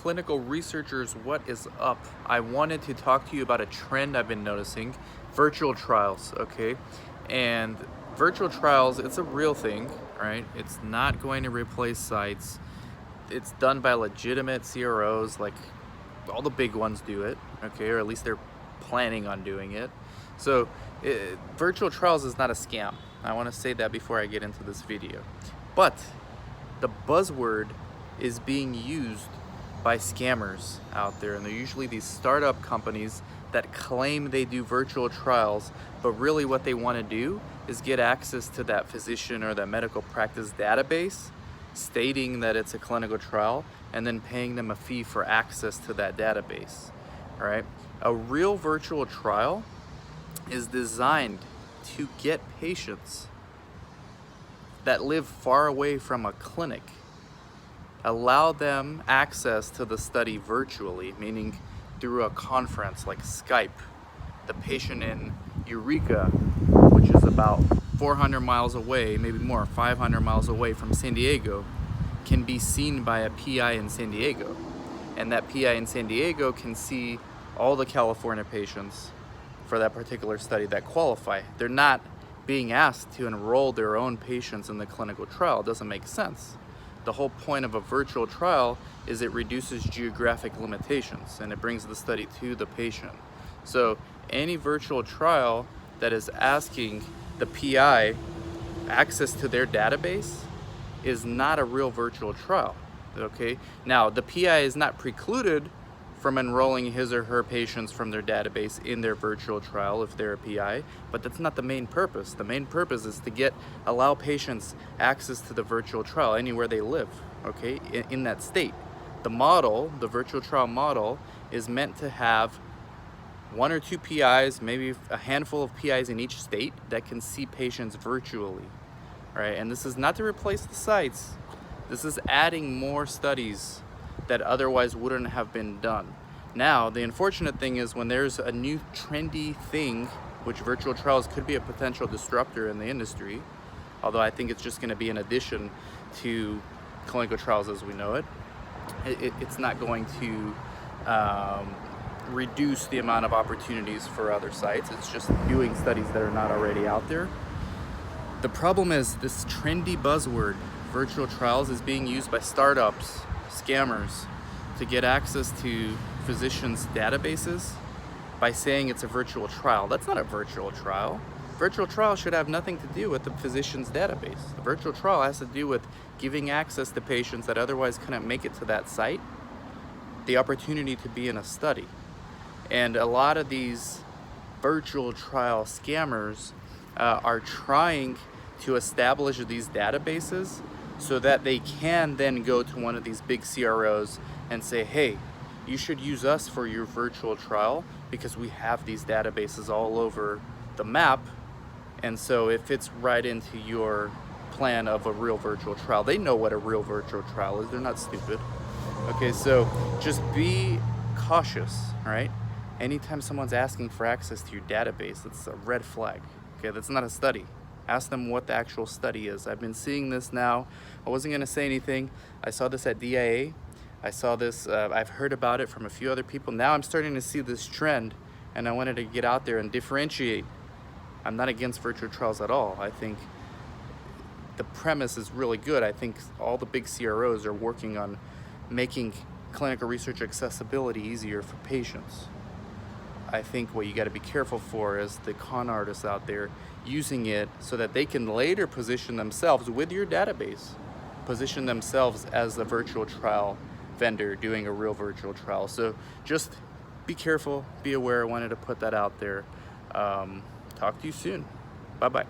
clinical researchers, what is up? I wanted to talk to you about a trend I've been noticing, virtual trials, okay? And virtual trials, it's a real thing, right? It's not going to replace sites. It's done by legitimate CROs, like all the big ones do it, okay? Or at least they're planning on doing it. So virtual trials is not a scam. I want to say that before I get into this video. But the buzzword is being used by scammers out there, and they're usually these startup companies that claim they do virtual trials, but really what they want to do is get access to that physician or that medical practice database stating that it's a clinical trial and then paying them a fee for access to that database. All right, a real virtual trial is designed to get patients that live far away from a clinic, allow them access to the study virtually, meaning through a conference like Skype. The patient in Eureka, which is about 400 miles away, maybe more, 500 miles away from San Diego, can be seen by a PI in San Diego. And that PI in San Diego can see all the California patients for that particular study that qualify. They're not being asked to enroll their own patients in the clinical trial. It doesn't make sense. The whole point of a virtual trial is it reduces geographic limitations and it brings the study to the patient. So any virtual trial that is asking the PI access to their database is not a real virtual trial, okay? Now, the PI is not precluded from enrolling his or her patients from their database in their virtual trial if they're a PI, but that's not the main purpose. The main purpose is to allow patients access to the virtual trial anywhere they live, okay, in that state. The model, the virtual trial model, is meant to have 1 or 2 PIs, maybe a handful of PIs in each state that can see patients virtually, right? And this is not to replace the sites. This is adding more studies that otherwise wouldn't have been done. Now, the unfortunate thing is when there's a new trendy thing, which virtual trials could be a potential disruptor in the industry, although I think it's just going to be an addition to clinical trials as we know it. It's not going to reduce the amount of opportunities for other sites. It's just doing studies that are not already out there. The problem is this trendy buzzword, virtual trials, is being used by startups, scammers, to get access to physicians' databases by saying it's a virtual trial. That's not a virtual trial. Virtual trial should have nothing to do with the physician's database. The virtual trial has to do with giving access to patients that otherwise couldn't make it to that site, the opportunity to be in a study. And a lot of these virtual trial scammers are trying to establish these databases so that they can then go to one of these big CROs and say, hey, you should use us for your virtual trial because we have these databases all over the map, and so it fits right into your plan of a real virtual trial. They know what a real virtual trial is. They're not stupid. Okay, so just be cautious, all right? Anytime someone's asking for access to your database, that's a red flag. Okay, that's not a study. Ask them what the actual study is. I've been seeing this now. I wasn't gonna say anything. I saw this at DIA. I saw this, I've heard about it from a few other people. Now I'm starting to see this trend, and I wanted to get out there and differentiate. I'm not against virtual trials at all. I think the premise is really good. I think all the big CROs are working on making clinical research accessibility easier for patients. I think what you got to be careful for is the con artists out there using it so that they can later position themselves with your database, position themselves as a virtual trial vendor doing a real virtual trial. So just be careful, be aware. I wanted to put that out there. Talk to you soon. Bye-bye.